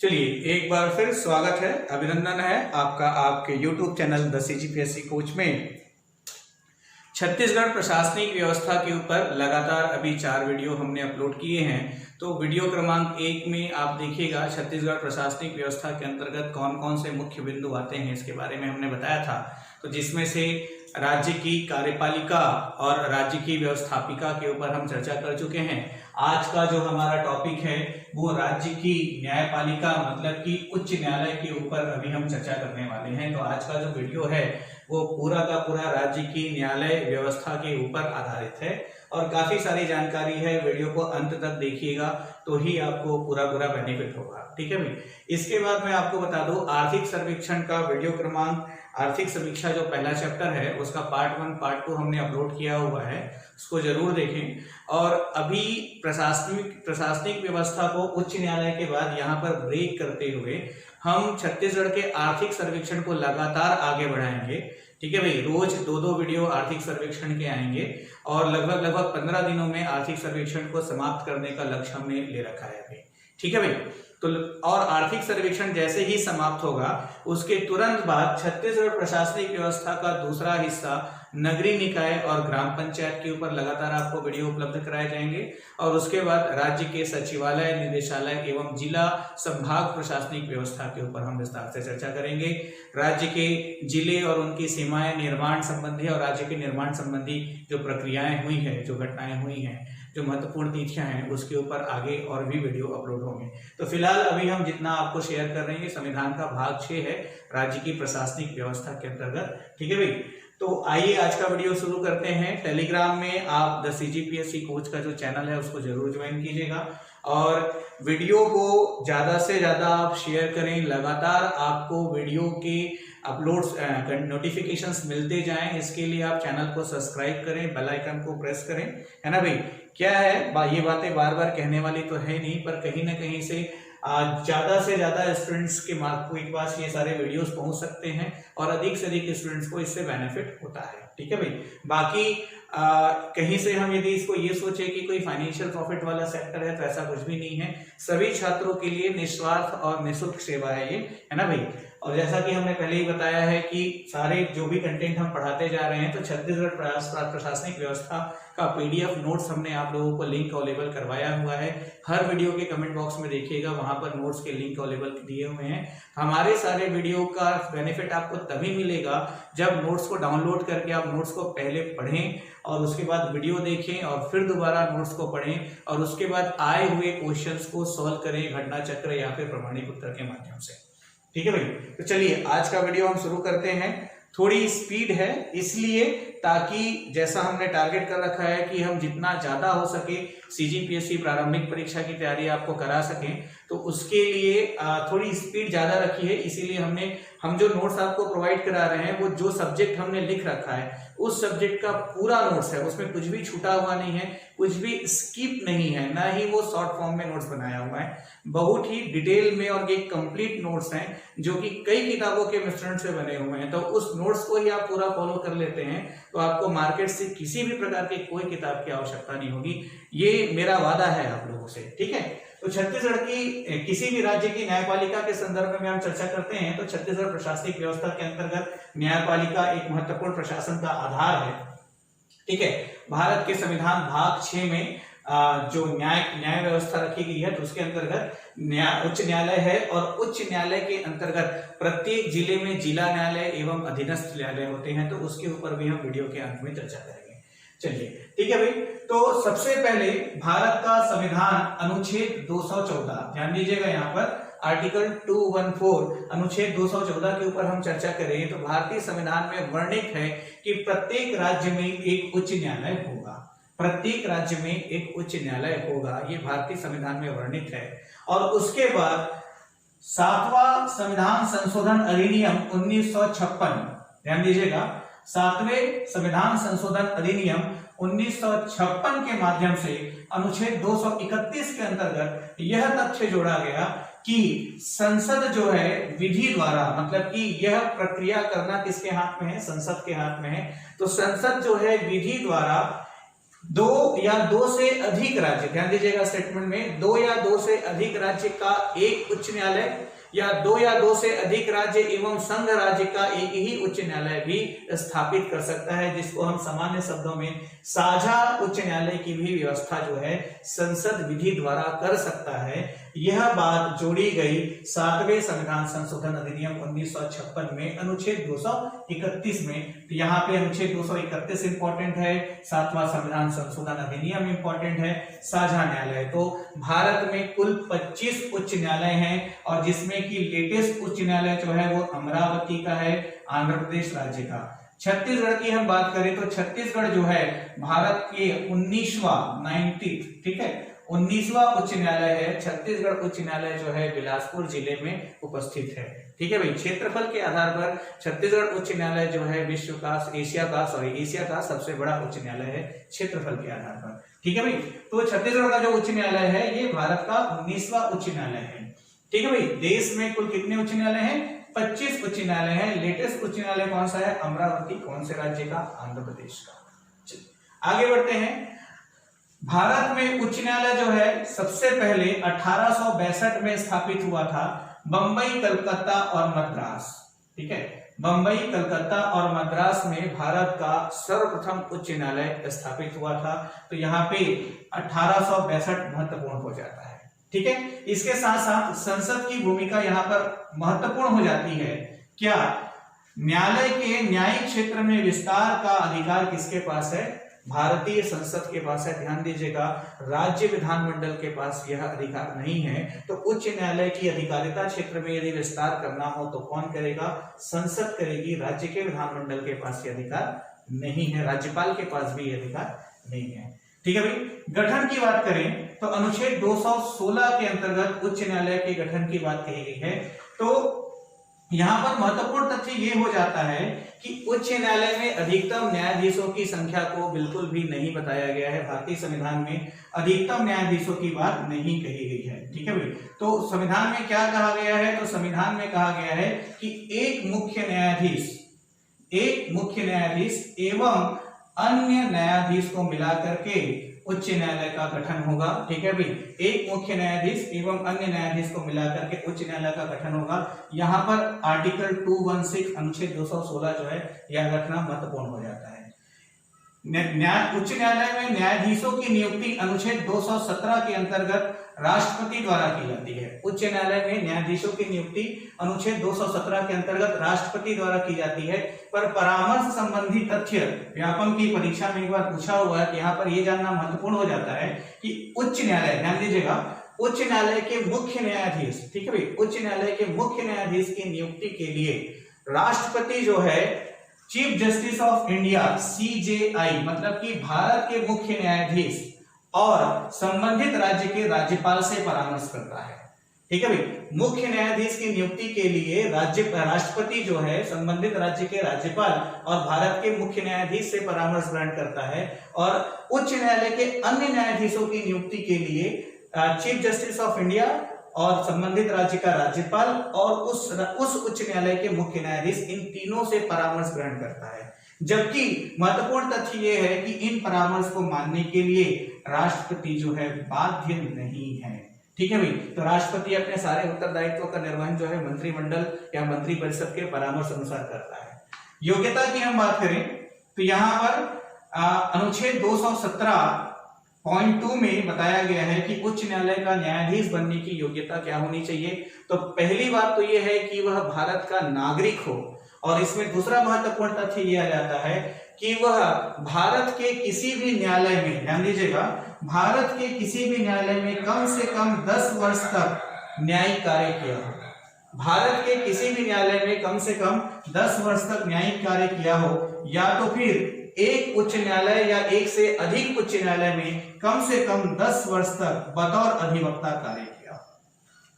चलिए एक बार फिर स्वागत है, अभिनंदन है आपका आपके YouTube channel the CGPSC coach में। छत्तीसगढ़ प्रशासनिक व्यवस्था के ऊपर लगातार अभी 4 वीडियो हमने अपलोड किए हैं। तो वीडियो क्रमांक 1 में आप देखिएगा छत्तीसगढ़ प्रशासनिक व्यवस्था के अंतर्गत कौन कौन से मुख्य बिंदु आते हैं इसके बारे में हमने बताया था। तो जिसमें से राज्य की कार्यपालिका और राज्य की व्यवस्थापिका के ऊपर हम चर्चा कर चुके हैं। आज का जो हमारा टॉपिक है वो राज्य की न्यायपालिका मतलब कि उच्च न्यायालय के ऊपर अभी हम चर्चा करने वाले हैं। तो आज का जो वीडियो है वो पूरा का पूरा राज्य की न्यायालय व्यवस्था के ऊपर आधारित है और काफी सारी जानकारी है। वीडियो को अंत तक देखिएगा तो ही आपको पूरा बेनिफिट होगा, ठीक है भाई। इसके बाद मैं आपको बता दूं आर्थिक सर्वेक्षण का वीडियो क्रमांक आर्थिक समीक्षा जो पहला चैप्टर है उसका पार्ट 1 पार्ट 2 हमने अपलोड किया हुआ है, उसको जरूर देखें। और अभी प्रशासनिक व्यवस्था को उच्च न्यायालय के बाद यहाँ पर ब्रेक करते हुए हम छत्तीसगढ़ के आर्थिक सर्वेक्षण को लगातार आगे बढ़ाएंगे, ठीक है भाई। रोज 2 वीडियो आर्थिक सर्वेक्षण के आएंगे और लगभग 15 दिनों में आर्थिक सर्वेक्षण को समाप्त करने का लक्ष्य हमने ले रखा है अभी, ठीक है भाई। तो और आर्थिक सर्वेक्षण जैसे ही समाप्त होगा उसके तुरंत बाद छत्तीसगढ़ प्रशासनिक व्यवस्था का दूसरा हिस्सा नगरीय निकाय और ग्राम पंचायत के ऊपर लगातार आपको वीडियो उपलब्ध कराए जाएंगे। और उसके बाद राज्य के सचिवालय, निदेशालय एवं जिला संभाग प्रशासनिक व्यवस्था के ऊपर हम विस्तार से चर्चा करेंगे। राज्य के जिले और उनकी सीमाएं, निर्माण संबंधी और राज्य के निर्माण संबंधी जो प्रक्रियाएं हुई है, जो घटनाएं हुई हैं, जो महत्वपूर्ण तिथियां हैं, उसके ऊपर आगे और भी वीडियो अपलोड होंगे। तो फिलहाल अभी हम जितना आपको शेयर कर रहे हैं संविधान का भाग 6 है राज्य की प्रशासनिक व्यवस्था के अंतर्गत, ठीक है भाई। तो आइए आज का वीडियो शुरू करते हैं। टेलीग्राम में आप द CGPSC कोच का जो चैनल है उसको जरूर ज्वाइन कीजिएगा और वीडियो को ज्यादा से ज्यादा आप शेयर करें। लगातार आपको वीडियो के अपलोड्स नोटिफिकेशंस मिलते जाएं, इसके लिए आप चैनल को सब्सक्राइब करें, बेल आइकन को प्रेस करें, है ना भाई। क्या है ये बातें बार बार कहने वाली तो है नहीं, पर कहीं ना कहीं से ज्यादा से ज्यादा स्टूडेंट्स के पास ये सारे वीडियोस पहुंच सकते हैं और अधिक से अधिक स्टूडेंट्स को इससे बेनिफिट होता है, ठीक है भाई। बाकी कहीं से हम यदि इसको ये सोचे कि कोई फाइनेंशियल प्रॉफिट वाला सेक्टर है तो ऐसा कुछ भी नहीं है। सभी छात्रों के लिए निस्वार्थ और निःशुल्क सेवा है ये, है ना भाई। और जैसा कि हमने पहले ही बताया है कि सारे जो भी कंटेंट हम पढ़ाते जा रहे हैं तो छत्तीसगढ़ प्रशासनिक व्यवस्था का PDF नोट्स हमने आप लोगों को लिंक अवेलेबल करवाया हुआ है। हर वीडियो के कमेंट बॉक्स में देखिएगा, वहां पर नोट्स के लिंक अवेलेबल दिए हुए हैं। हमारे सारे वीडियो का बेनिफिट आपको तभी मिलेगा जब नोट्स को डाउनलोड करके आप नोट्स को पहले पढ़ें और उसके बाद वीडियो देखें और फिर दोबारा नोट्स को पढ़ें और उसके बाद आए हुए क्वेश्चंस को सॉल्व करें घटना चक्र या फिर प्रमाणिक उत्तर के माध्यम से, ठीक है भाई। तो चलिए आज का वीडियो हम शुरू करते हैं। थोड़ी स्पीड है इसलिए ताकि जैसा हमने टारगेट कर रखा है कि हम जितना ज्यादा हो सके CGPSC प्रारंभिक परीक्षा की तैयारी आपको करा सकें, तो उसके लिए थोड़ी स्पीड ज्यादा रखी है। इसीलिए हम जो नोट्स आपको प्रोवाइड करा रहे हैं वो जो सब्जेक्ट हमने लिख रखा है उस सब्जेक्ट का पूरा नोट्स है, उसमें कुछ भी छूटा हुआ नहीं है, कुछ भी स्किप नहीं है, ना ही वो शॉर्ट फॉर्म में नोट्स बनाया हुआ है। बहुत ही डिटेल में और एक कंप्लीट नोट्स हैं जो कि कई किताबों के मिश्रण से बने हुए हैं। तो उस नोट्स को ही आप पूरा फॉलो कर लेते हैं तो आपको मार्केट से किसी भी प्रकार की कोई किताब की आवश्यकता नहीं होगी, ये मेरा वादा है आप लोगों से, ठीक है। तो छत्तीसगढ़ की किसी भी राज्य की न्यायपालिका के संदर्भ में हम चर्चा करते हैं तो छत्तीसगढ़ प्रशासनिक व्यवस्था के अंतर्गत न्यायपालिका एक महत्वपूर्ण प्रशासन का आधार है, ठीक है। भारत के संविधान भाग 6 में जो न्याय व्यवस्था रखी गई है तो उसके अंतर्गत उच्च न्यायालय है और उच्च न्यायालय के अंतर्गत प्रत्येक जिले में जिला न्यायालय एवं अधीनस्थ न्यायालय होते हैं। तो उसके ऊपर भी हम वीडियो के अंत में चर्चा करेंगे। चलिए ठीक है भाई। तो सबसे पहले भारत का संविधान अनुच्छेद 214, ध्यान दीजिएगा यहाँ पर आर्टिकल 214 अनुच्छेद 214 के ऊपर हम चर्चा करें तो भारतीय संविधान में वर्णित है कि प्रत्येक राज्य में एक उच्च न्यायालय होगा, प्रत्येक राज्य में एक उच्च न्यायालय होगा, ये भारतीय संविधान में वर्णित है। और उसके बाद 7वां संविधान संशोधन अधिनियम 1956, ध्यान दीजिएगा 7वें संविधान संशोधन अधिनियम 1956 के माध्यम से अनुच्छेद 231 के अंतर्गत यह तथ्य जोड़ा गया कि संसद जो है विधि द्वारा, मतलब कि यह प्रक्रिया करना किसके हाथ में है, संसद के हाथ में है। तो संसद जो है विधि द्वारा दो या दो से अधिक राज्य, ध्यान दीजिएगा स्टेटमेंट में, दो या दो से अधिक राज्य का एक उच्च न्यायालय या दो या दो से अधिक राज्य एवं संघ राज्य का एक ही उच्च न्यायालय भी स्थापित कर सकता है, जिसको हम सामान्य शब्दों में साझा उच्च न्यायालय की भी व्यवस्था जो है संसद विधि द्वारा कर सकता है। यह बात जोड़ी गई 7वें संविधान संशोधन अधिनियम 1956 में अनुच्छेद 231 में। तो यहाँ पे अनुच्छेद 231 इंपॉर्टेंट है, 7वां संविधान संशोधन अधिनियम इंपॉर्टेंट है, साझा न्यायालय। तो भारत में कुल 25 उच्च न्यायालय हैं और जिसमें कि लेटेस्ट उच्च न्यायालय जो है वो अमरावती का है, आंध्र प्रदेश राज्य का। छत्तीसगढ़ की हम बात करें तो छत्तीसगढ़ जो है भारत के 19वां ठीक है 19वां उच्च न्यायालय है। छत्तीसगढ़ उच्च न्यायालय जो है बिलासपुर जिले में उपस्थित है। ठीक है भाई, क्षेत्रफल के आधार पर छत्तीसगढ़ उच्च न्यायालय जो है विश्व का एशिया का सबसे बड़ा उच्च न्यायालय है क्षेत्रफल के आधार पर। ठीक है भाई, तो छत्तीसगढ़ का जो उच्च न्यायालय है ये भारत का 19वां उच्च न्यायालय है। ठीक है भाई, देश में कुल कितने उच्च न्यायालय हैं? 25 उच्च न्यायालय हैं। लेटेस्ट उच्च न्यायालय कौन सा है? अमरावती। कौन से राज्य का? आंध्र प्रदेश का। आगे बढ़ते हैं। भारत में उच्च न्यायालय जो है सबसे पहले 1862 में स्थापित हुआ था, बंबई, कलकत्ता और मद्रास। ठीक है, बंबई, कलकत्ता और मद्रास में भारत का सर्वप्रथम उच्च न्यायालय स्थापित हुआ था। तो यहाँ पे 1862 महत्वपूर्ण हो जाता है। ठीक है, इसके साथ साथ संसद की भूमिका यहाँ पर महत्वपूर्ण हो जाती है। क्या? न्यायालय के न्यायिक क्षेत्र में विस्तार का अधिकार किसके पास है? भारतीय संसद के पास है। ध्यान दीजिएगा, राज्य विधानमंडल के पास यह अधिकार नहीं है। तो उच्च न्यायालय की अधिकारिता क्षेत्र में यदि विस्तार करना हो तो कौन करेगा? संसद करेगी। राज्य के विधानमंडल के पास यह अधिकार नहीं है, राज्यपाल के पास भी यह अधिकार नहीं है। ठीक है भाई, गठन की बात करें तो अनुच्छेद 216 के अंतर्गत उच्च न्यायालय के गठन की बात कही गई है। तो यहाँ पर महत्वपूर्ण तथ्य ये हो जाता है कि उच्च न्यायालय में अधिकतम न्यायाधीशों की संख्या को बिल्कुल भी नहीं बताया गया है। भारतीय संविधान में अधिकतम न्यायाधीशों की बात नहीं कही गई है। ठीक है भाई, तो संविधान में क्या कहा गया है? तो संविधान में कहा गया है कि एक मुख्य न्यायाधीश एवं अन्य न्यायाधीश को मिलाकर के उच्च न्यायालय का गठन होगा। ठीक है भाई, एक मुख्य न्यायाधीश एवं अन्य न्यायाधीश को मिलाकर के उच्च न्यायालय का गठन होगा। यहाँ पर आर्टिकल 216 अनुच्छेद 216 जो है यह रखना महत्वपूर्ण हो जाता है। उच्च न्यायालय में न्यायाधीशों की नियुक्ति अनुच्छेद 217 के अंतर्गत राष्ट्रपति द्वारा की जाती है। उच्च न्यायालय में न्यायाधीशों की नियुक्ति अनुच्छेद 217 के अंतर्गत राष्ट्रपति द्वारा की जाती है। पर परामर्श संबंधी तथ्य व्यापम की परीक्षा में एक बार पूछा हुआ है कि यहाँ पर यह जानना महत्वपूर्ण हो जाता है कि उच्च न्यायालय, ध्यान दीजिएगा, उच्च न्यायालय के मुख्य न्यायाधीश, ठीक है भाई, उच्च न्यायालय के मुख्य न्यायाधीश की नियुक्ति के लिए राष्ट्रपति जो है chief justice of India CJI मतलब कि भारत के मुख्य न्यायाधीश और संबंधित राज्य के राज्यपाल से परामर्श करता है। ठीक है भाई, मुख्य न्यायाधीश की नियुक्ति के लिए राष्ट्रपति जो है संबंधित राज्य के राज्यपाल और भारत के मुख्य न्यायाधीश से परामर्श ग्रहण करता है। और उच्च न्यायालय के अन्य न्यायाधीशों की नियुक्ति के लिए चीफ जस्टिस ऑफ इंडिया और संबंधित राज्य का राज्यपाल और उस उच्च न्यायालय के मुख्य न्यायाधीश, इन तीनों से परामर्श ग्रहण करता है। जबकि महत्वपूर्ण तथ्य यह है कि इन परामर्श को मानने के लिए राष्ट्रपति जो है बाध्य नहीं है। ठीक है भाई, तो राष्ट्रपति अपने सारे उत्तरदायित्वों का निर्वहन जो है मंत्रिमंडल या मंत्रिपरिषद के परामर्श अनुसार करता है। योग्यता की हम बात करें तो यहाँ पर अनुच्छेद 217.2 में बताया गया है कि उच्च न्यायालय का न्यायाधीश बनने की योग्यता क्या होनी चाहिए। तो पहली बात तो यह है कि वह भारत का नागरिक हो, और इसमें दूसरा महत्वपूर्ण तथ्य यह आ जाता है कि वह भारत के किसी भी न्यायालय में, ध्यान दीजिएगा, भारत के किसी भी न्यायालय में कम से कम 10 वर्ष तक न्यायिक कार्य किया हो। भारत के किसी भी न्यायालय में कम से कम 10 वर्ष तक न्यायिक कार्य किया हो, या तो फिर एक उच्च न्यायालय या एक से अधिक उच्च न्यायालय में कम से कम 10 वर्ष तक बतौर अधिवक्ता कार्य किया।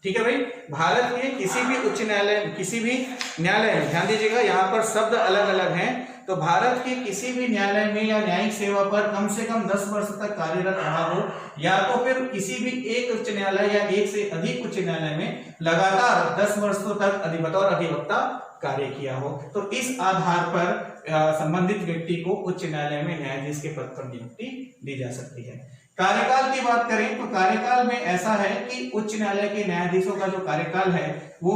ठीक है भाई, भारत के किसी भी उच्च न्यायालय, किसी भी न्यायालय, ध्यान दीजिएगा यहाँ पर शब्द अलग अलग हैं। तो भारत के किसी भी न्यायालय में या न्यायिक सेवा पर कम से कम 10 वर्ष तक कार्यरत रहा हो, या तो फिर किसी भी एक उच्च न्यायालय या एक से अधिक उच्च न्यायालय में लगातार 10 वर्षों तक बतौर अधिवक्ता कार्य किया हो, तो इस आधार पर संबंधित व्यक्ति को उच्च न्यायालय में न्यायाधीश के पद पर नियुक्ति दी जा सकती है। कार्यकाल की बात करें तो कार्यकाल में ऐसा है कि उच्च न्यायालय के न्यायाधीशों का जो कार्यकाल है वो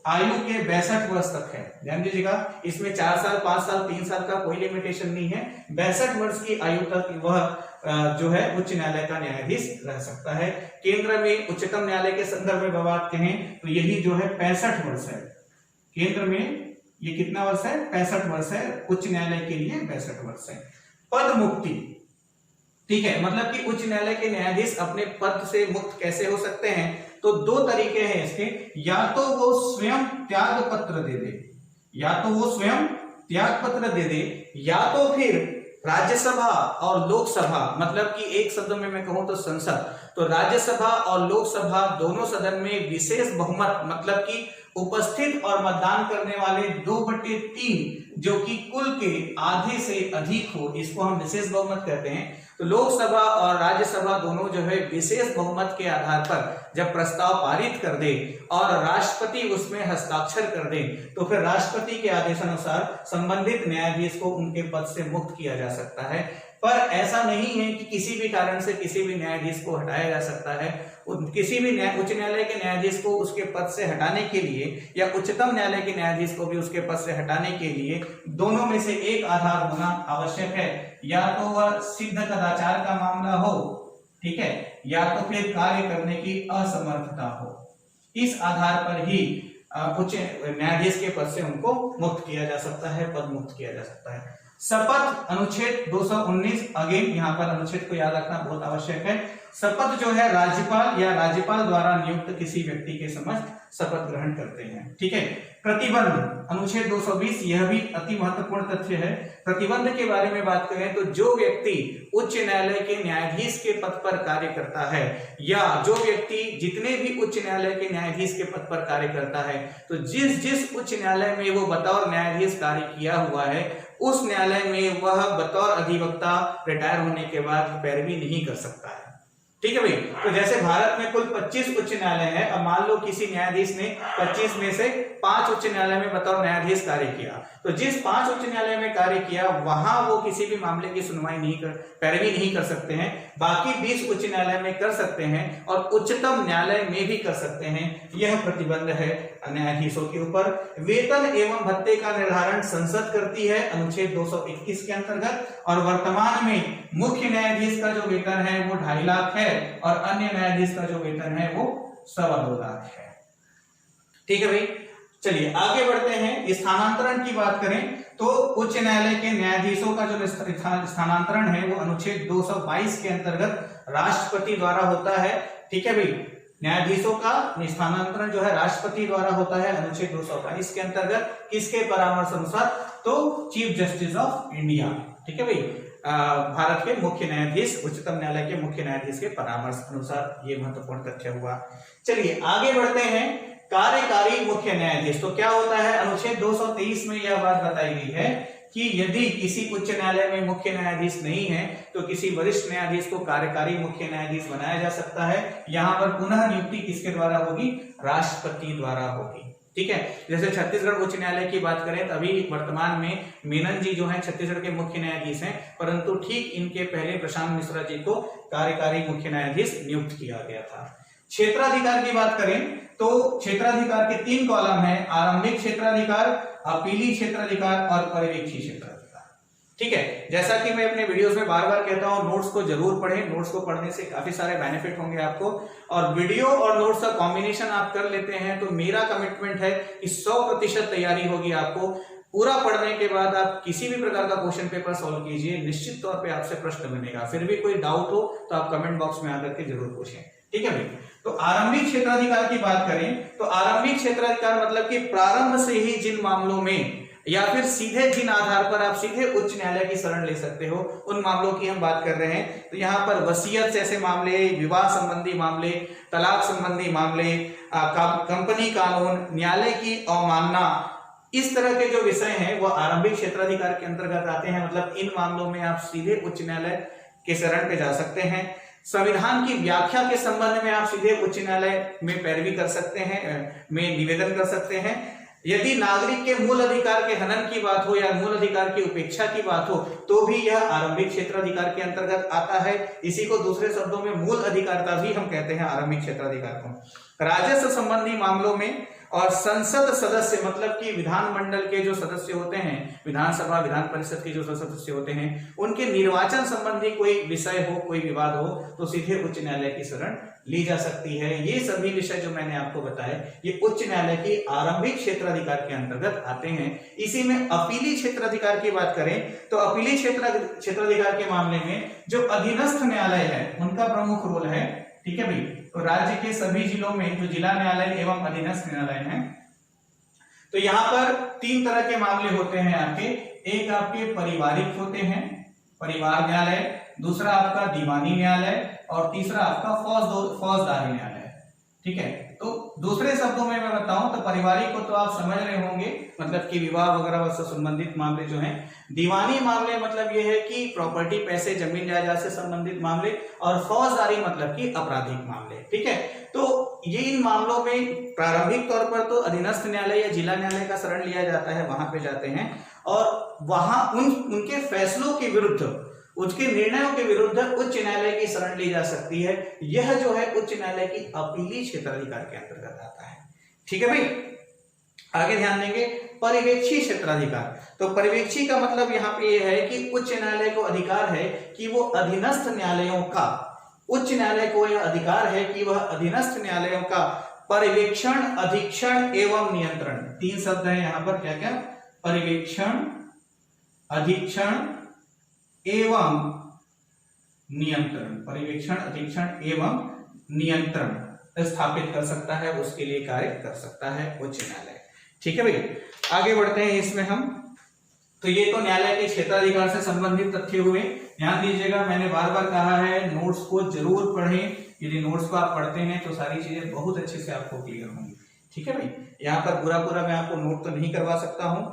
आयु के 62 वर्ष तक है। ध्यान दीजिएगा, इसमें 4 साल, 5 साल, 3 साल का कोई लिमिटेशन नहीं है। 62 वर्ष की आयु तक वह जो है उच्च न्यायालय का न्यायाधीश रह सकता है। केंद्र में उच्चतम न्यायालय के संदर्भ में बात कहें तो यही जो है 65 वर्ष है। केंद्र में ये कितना वर्ष है? 65 वर्ष है। उच्च न्यायालय के लिए 62 वर्ष है। पद मुक्ति, ठीक है, मतलब कि उच्च न्यायालय के न्यायाधीश अपने पद से मुक्त कैसे हो सकते हैं? तो 2 तरीके हैं इसके, या तो वो स्वयं त्याग पत्र दे दे, या तो वो स्वयं त्याग पत्र दे दे, या तो फिर राज्यसभा और लोकसभा, मतलब कि एक शब्द में मैं कहूं तो संसद, तो राज्यसभा और लोकसभा दोनों सदन में विशेष बहुमत, मतलब कि उपस्थित और मतदान करने वाले 2/3 जो कि कुल के आधे से अधिक हो, इसको हम विशेष बहुमत कहते हैं। तो लोकसभा और राज्यसभा दोनों जो है विशेष बहुमत के आधार पर जब प्रस्ताव पारित कर दे और राष्ट्रपति उसमें हस्ताक्षर कर दे, तो फिर राष्ट्रपति के आदेशानुसार संबंधित न्यायाधीश को उनके पद से मुक्त किया जा सकता है। पर ऐसा नहीं है कि किसी भी कारण से किसी भी न्यायाधीश को हटाया जा सकता है। किसी भी उच्च न्यायालय के न्यायाधीश को उसके पद से हटाने के लिए या उच्चतम न्यायालय के न्यायाधीश को भी उसके पद से हटाने के लिए दोनों में से एक आधार होना आवश्यक है। या तो वह सिद्ध कदाचार का मामला हो, ठीक है, या तो फिर कार्य करने की असमर्थता हो। इस आधार पर ही उच्च न्यायाधीश के पद से उनको मुक्त किया जा सकता है, पद मुक्त किया जा सकता है। शपथ, अनुच्छेद 219, अगेन यहाँ पर अनुच्छेद को याद रखना बहुत आवश्यक है। शपथ जो है राज्यपाल या राज्यपाल द्वारा नियुक्त किसी व्यक्ति के समक्ष शपथ ग्रहण करते हैं, ठीक है। प्रतिबंध, अनुच्छेद 220, यह भी अति महत्वपूर्ण तथ्य है। प्रतिबंध के बारे में बात करें तो जो व्यक्ति उच्च न्यायालय के न्यायाधीश के पद पर कार्य करता है, या जो व्यक्ति जितने भी उच्च न्यायालय के न्यायाधीश के पद पर कार्य करता है, तो जिस जिस उच्च न्यायालय में वो बतौर न्यायाधीश कार्य किया हुआ है, उस न्यायालय में वह बतौर अधिवक्ता रिटायर होने के बाद पैरवी नहीं कर सकता है, ठीक है भाई। तो जैसे भारत में कुल 25 उच्च न्यायालय है, अब मान लो किसी न्यायाधीश ने 25 में से 5 उच्च न्यायालय में बतौर न्यायाधीश कार्य किया, तो जिस 5 उच्च न्यायालय में कार्य किया वहां वो किसी भी मामले की सुनवाई नहीं कर, पैरवी नहीं कर सकते हैं। बाकी 20 उच्च न्यायालय में कर सकते हैं और उच्चतम न्यायालय में भी कर सकते हैं। यह प्रतिबंध है न्यायाधीशों के ऊपर। वेतन एवं भत्ते का निर्धारण संसद करती है, अनुच्छेद 221 के अंतर्गत। और वर्तमान में मुख्य न्यायाधीश का जो वेतन है वो 2.5 लाख है और अन्य न्यायाधीश का जो वेतन है वो 2.25 लाख है, ठीक है भाई। चलिए आगे बढ़ते हैं। स्थानांतरण की बात करें तो उच्च न्यायालय के न्यायाधीशों का जो स्थानांतरण है वो अनुच्छेद 222 के अंतर्गत राष्ट्रपति द्वारा होता है, ठीक है भाई। न्यायाधीशों का स्थानांतरण जो है राष्ट्रपति द्वारा होता है अनुच्छेद 222 के अंतर्गत। किसके परामर्श अनुसार? तो चीफ जस्टिस ऑफ इंडिया, ठीक है भाई। भारत के मुख्य न्यायाधीश, उच्चतम न्यायालय के मुख्य न्यायाधीश के परामर्श अनुसार ये महत्वपूर्ण तथ्य हुआ। चलिए आगे बढ़ते हैं। कार्यकारी मुख्य न्यायाधीश तो क्या होता है? अनुच्छेद 223 में यह बात बताई गई है कि यदि किसी उच्च न्यायालय में मुख्य न्यायाधीश नहीं है तो किसी वरिष्ठ न्यायाधीश को कार्यकारी मुख्य न्यायाधीश बनाया जा सकता है। यहाँ पर पुनः नियुक्ति किसके द्वारा होगी? राष्ट्रपति द्वारा होगी, ठीक है। जैसे छत्तीसगढ़ उच्च न्यायालय की बात करें तो अभी वर्तमान में मेनन जी जो हैं छत्तीसगढ़ के मुख्य न्यायाधीश हैं, परंतु ठीक इनके पहले प्रशांत मिश्रा जी को कार्यकारी मुख्य न्यायाधीश नियुक्त किया गया था। क्षेत्राधिकार की बात करें तो क्षेत्राधिकार के 3 कॉलम है, आरंभिक क्षेत्राधिकार, अपीली क्षेत्राधिकार और पर्यवेक्षी क्षेत्राधिकार, ठीक है। जैसा कि मैं अपने वीडियोस में बार बार कहता हूं, नोट्स को जरूर पढ़ें। नोट्स को पढ़ने से काफी सारे बेनिफिट होंगे आपको, और वीडियो और नोट्स का कॉम्बिनेशन आप कर लेते हैं तो मेरा कमिटमेंट है कि 100% तैयारी होगी आपको। पूरा पढ़ने के बाद आप किसी भी प्रकार का क्वेश्चन पेपर सॉल्व कीजिए, निश्चित तौर पे आपसे प्रश्न बनेगा। फिर भी कोई डाउट हो तो आप कमेंट बॉक्स में आकर के जरूर पूछें, ठीक है भाई। तो आरंभिक क्षेत्राधिकार की बात करें तो आरंभिक क्षेत्राधिकार मतलब कि प्रारंभ से ही जिन मामलों में या फिर सीधे जिन आधार पर आप सीधे उच्च न्यायालय की शरण ले सकते हो, उन मामलों की हम बात कर रहे हैं। तो यहाँ पर वसीयत जैसे मामले, विवाह संबंधी मामले, तलाक संबंधी मामले, कंपनी कानून, न्यायालय की अवमानना, इस तरह के जो विषय हैं वो आरंभिक क्षेत्राधिकार के अंतर्गत आते हैं। मतलब इन मामलों में आप सीधे उच्च न्यायालय के शरण पे जा सकते हैं। संविधान की व्याख्या के संबंध में आप सीधे उच्च न्यायालय में पैरवी कर सकते हैं, में निवेदन कर सकते हैं। यदि नागरिक के मूल अधिकार के हनन की बात हो या मूल अधिकार की उपेक्षा की बात हो तो भी यह आरंभिक क्षेत्राधिकार के अंतर्गत आता है। इसी को दूसरे शब्दों में मूल अधिकारता भी हम कहते हैं आरंभिक क्षेत्राधिकार को। राजस्व संबंधी मामलों में और संसद सदस्य मतलब कि विधानमंडल के जो सदस्य होते हैं, विधानसभा विधान परिषद के जो सदस्य होते हैं, उनके निर्वाचन संबंधी कोई विषय हो, कोई विवाद हो तो सीधे उच्च न्यायालय की शरण ली जा सकती है। ये सभी विषय जो मैंने आपको बताए ये उच्च न्यायालय की आरंभिक क्षेत्राधिकार के अंतर्गत आते हैं। इसी में अपीली क्षेत्राधिकार की बात करें तो अपीली क्षेत्राधिकार के मामले में जो अधीनस्थ न्यायालय है उनका प्रमुख रोल है। ठीक है भाई, तो राज्य के सभी जिलों में जो जिला न्यायालय एवं अधीनस्थ न्यायालय हैं, तो यहाँ पर 3 तरह के मामले होते हैं आपके। एक आपके पारिवारिक होते हैं, परिवार न्यायालय, दूसरा आपका दीवानी न्यायालय और तीसरा आपका फौजदारी न्यायालय। ठीक है, तो दूसरे शब्दों में मैं बताऊं तो पारिवारिक को तो आप समझ रहे होंगे, मतलब कि विवाह वगैरह से संबंधित मामले जो हैं। दीवानी मामले मतलब ये है कि प्रॉपर्टी, पैसे, जमीन जायदाद से संबंधित मामले, और फौजदारी मतलब कि आपराधिक मामले। ठीक है, तो ये इन मामलों में प्रारंभिक तौर पर तो अधीनस्थ न्यायालय या जिला न्यायालय का शरण लिया जाता है, वहां पे जाते हैं और वहां उनके फैसलों के विरुद्ध, उसके निर्णयों के विरुद्ध उच्च न्यायालय की शरण ली जा सकती है। यह जो है उच्च न्यायालय की अपीली क्षेत्राधिकार के अंतर्गत आता है। ठीक है भाई, आगे ध्यान देंगे पर्यवेक्षी क्षेत्राधिकार। तो पर्यवेक्षी का मतलब यहाँ पे यह है कि उच्च न्यायालय को अधिकार है कि वो अधीनस्थ न्यायालयों का, उच्च न्यायालय को यह अधिकार है कि वह अधीनस्थ न्यायालयों का पर्यवेक्षण, अधीक्षण एवं नियंत्रण, 3 शब्द हैं यहाँ पर, क्या क्या, पर्यवेक्षण, अधीक्षण एवं नियंत्रण, पर्यवेक्षण, अधीक्षण एवं नियंत्रण स्थापित कर सकता है, उसके लिए कार्य कर सकता है उच्च न्यायालय। ठीक है भाई, आगे बढ़ते हैं इसमें हम। तो ये तो न्यायालय के क्षेत्राधिकार से संबंधित तथ्य हुए। ध्यान दीजिएगा, मैंने बार बार कहा है नोट्स को जरूर पढ़ें। यदि नोट्स को आप पढ़ते हैं तो सारी चीजें बहुत अच्छे से आपको क्लियर होंगी। ठीक है भाई, यहाँ पर पूरा मैं आपको नोट तो नहीं करवा सकता हूं।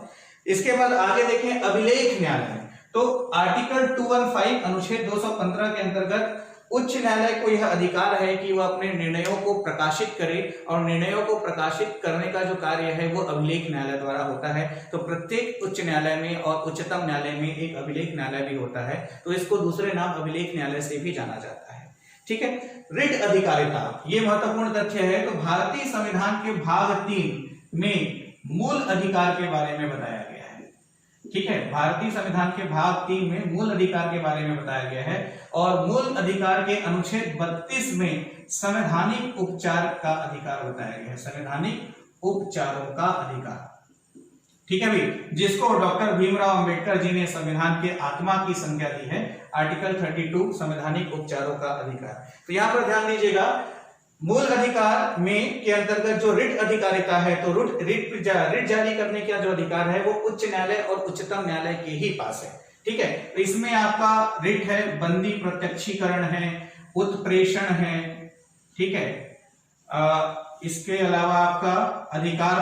इसके बाद आगे देखें अभिलेख न्यायालय। तो आर्टिकल 215 अनुच्छेद 215 के अंतर्गत उच्च न्यायालय को यह अधिकार है कि वह अपने निर्णयों को प्रकाशित करे, और निर्णयों को प्रकाशित करने का जो कार्य है वो अभिलेख न्यायालय द्वारा होता है। तो प्रत्येक उच्च न्यायालय में और उच्चतम न्यायालय में एक अभिलेख न्यायालय भी होता है, तो इसको दूसरे नाम अभिलेख न्यायालय से भी जाना जाता है। ठीक है, रिट अधिकारिता, ये महत्वपूर्ण तथ्य है। तो भारतीय संविधान के भाग 3 में मूल अधिकार के बारे में बताया गया है। ठीक है, भारतीय संविधान के भाग 3 में मूल अधिकार के बारे में बताया गया है, और मूल अधिकार के अनुच्छेद 32 में संवैधानिक उपचार का अधिकार बताया गया है, संवैधानिक उपचारों का अधिकार। ठीक है भाई, जिसको डॉक्टर भीमराव अंबेडकर जी ने संविधान के आत्मा की संज्ञा दी है, आर्टिकल 32 संवैधानिक उपचारों का अधिकार। तो यहां पर ध्यान दीजिएगा, मूल अधिकार में के अंतर्गत जो रिट अधिकारिता है, तो रिट जारी करने का जो अधिकार है वो उच्च न्यायालय और उच्चतम न्यायालय के ही पास है। ठीक है, तो इसमें आपका रिट है, बंदी प्रत्यक्षीकरण है, उत्प्रेषण है। ठीक है, इसके अलावा आपका अधिकार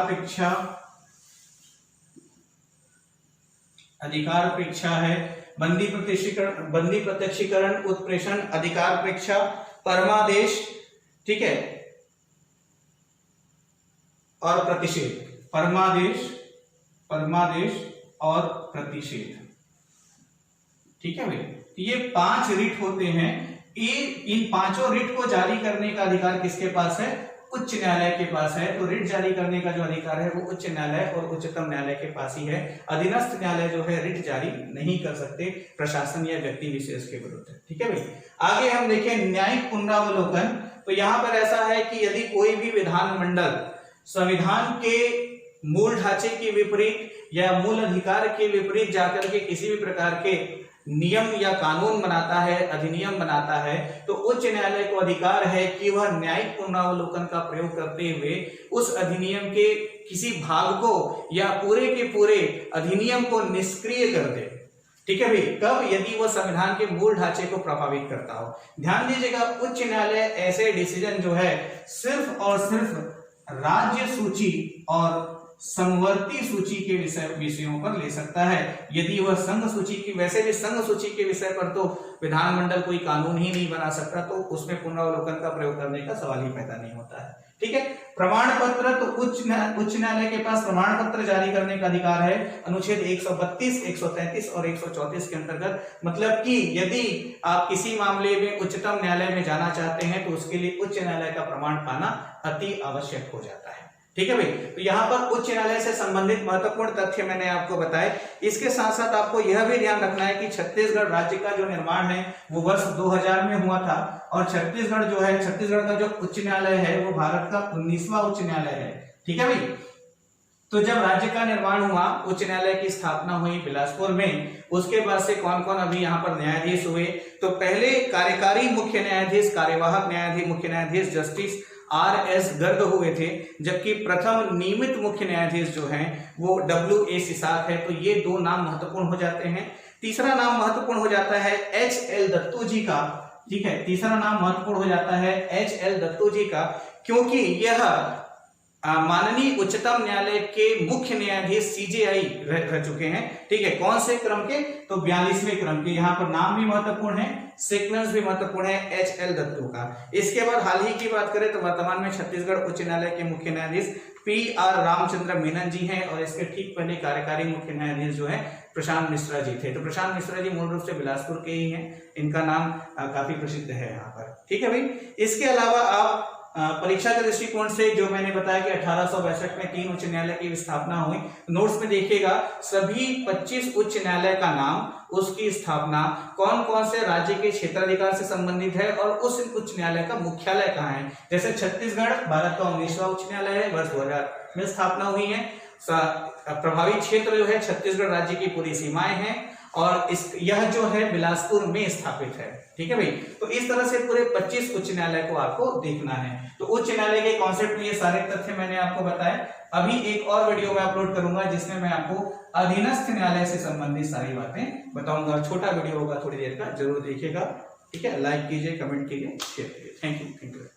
परीक्षा है, बंदी प्रत्यक्षीकरण, उत्प्रेषण, अधिकार परीक्षा, परमादेश। ठीक है, और प्रतिषेध, परमादेश और प्रतिषेध। ठीक है भाई, ये 5 रिट होते हैं। इन 5 रिट को जारी करने का अधिकार किसके पास है? उच्च न्यायालय के पास है। तो रिट जारी करने का जो अधिकार है वो उच्च न्यायालय और उच्चतम न्यायालय के पास ही है। अधीनस्थ न्यायालय जो है रिट जारी नहीं कर सकते प्रशासन या व्यक्ति विशेष के विरुद्ध। ठीक है भाई, आगे हम देखें न्यायिक पुनरावलोकन। तो यहाँ पर ऐसा है कि यदि कोई भी विधानमंडल संविधान के मूल ढांचे के विपरीत या मूल अधिकार के विपरीत जाकर के किसी भी प्रकार के नियम या कानून बनाता है, अधिनियम बनाता है, तो उच्च न्यायालय को अधिकार है कि वह न्यायिक पुनरावलोकन का प्रयोग करते हुए उस अधिनियम के किसी भाग को या पूरे के पूरे अधिनियम को निष्क्रिय कर दे। ठीक है भाई, कब? यदि वह संविधान के मूल ढांचे को प्रभावित करता हो। ध्यान दीजिएगा, उच्च न्यायालय ऐसे डिसीजन जो है सिर्फ और सिर्फ राज्य सूची और संवर्ती सूची के विषयों पर ले सकता है। यदि वह संघ सूची की, वैसे भी संघ सूची के विषय पर तो विधानमंडल कोई कानून ही नहीं बना सकता, तो उसमें पुनरावलोकन का प्रयोग करने का सवाल ही पैदा नहीं होता है। ठीक है, प्रमाण पत्र तो उच्च न्यायालय के पास प्रमाण पत्र जारी करने का अधिकार है अनुच्छेद 132, 133 और 134 के अंतर्गत। मतलब कि यदि आप किसी मामले में उच्चतम न्यायालय में जाना चाहते हैं तो उसके लिए उच्च न्यायालय का प्रमाण पाना अति आवश्यक हो जाता है। ठीक है भाई, तो यहाँ पर उच्च न्यायालय से संबंधित महत्वपूर्ण तथ्य मैंने आपको बताए। इसके साथ साथ आपको यह भी ध्यान रखना है कि छत्तीसगढ़ राज्य का जो निर्माण है वो वर्ष 2000 में हुआ था और छत्तीसगढ़ जो है, छत्तीसगढ़ का जो उच्च न्यायालय है वो भारत का 19वां उच्च न्यायालय है। ठीक है भाई, तो जब राज्य का निर्माण हुआ, उच्च न्यायालय की स्थापना हुई बिलासपुर में, उसके बाद से कौन कौन अभी यहाँ पर न्यायाधीश हुए? तो पहले कार्यकारी मुख्य न्यायाधीश, कार्यवाहक न्यायाधीश, मुख्य न्यायाधीश जस्टिस RS गर्ग हुए थे, जबकि प्रथम नियमित मुख्य न्यायाधीश जो हैं वो WA सिसाक है। तो ये दो नाम महत्वपूर्ण हो जाते हैं। तीसरा नाम महत्वपूर्ण हो जाता है HL दत्तू जी का। ठीक है, तीसरा नाम महत्वपूर्ण हो जाता है HL दत्तू जी का, क्योंकि यह माननीय उच्चतम न्यायालय के मुख्य न्यायाधीश CJI रह चुके हैं। ठीक है, कौन से क्रम के? तो 42वें क्रम के। यहाँ पर नाम भी महत्वपूर्ण है, सीक्वेंस भी महत्वपूर्ण है HL दत्तू का। इसके बाद हाल ही की बात करें तो वर्तमान में छत्तीसगढ़ उच्च न्यायालय के मुख्य न्यायाधीश PR रामचंद्र मेनन जी हैं और इसके ठीक पहले कार्यकारी मुख्य न्यायाधीश जो है प्रशांत मिश्रा जी थे। तो प्रशांत मिश्रा जी मूल रूप से बिलासपुर के ही हैं, इनका नाम काफी प्रसिद्ध है यहाँ पर। ठीक है भाई, इसके अलावा आप परीक्षा के दृष्टिकोण से जो मैंने बताया कि 1862 में 3 उच्च न्यायालय की स्थापना हुई, नोट्स में देखिएगा सभी 25 उच्च न्यायालय का नाम, उसकी स्थापना, कौन कौन से राज्य के क्षेत्राधिकार से संबंधित है और उस उच्च न्यायालय का मुख्यालय कहाँ है। जैसे छत्तीसगढ़ भारत का 19वां उच्च न्यायालय है, वर्ष 2000 में स्थापना हुई है। प्रभावी क्षेत्र जो है छत्तीसगढ़ राज्य की पूरी सीमाएं हैं और यह जो है बिलासपुर में स्थापित है। ठीक है भाई, तो इस तरह से पूरे 25 उच्च न्यायालय को आपको देखना है। तो उच्च न्यायालय के कॉन्सेप्ट में ये सारे तथ्य मैंने आपको बताए। अभी एक और वीडियो में अपलोड करूंगा जिसमें मैं आपको अधीनस्थ न्यायालय से संबंधित सारी बातें बताऊंगा। छोटा वीडियो होगा, थोड़ी देर का, जरूर देखिएगा। ठीक है, लाइक कीजिए, कमेंट कीजिए, शेयर कीजिए। Thank you.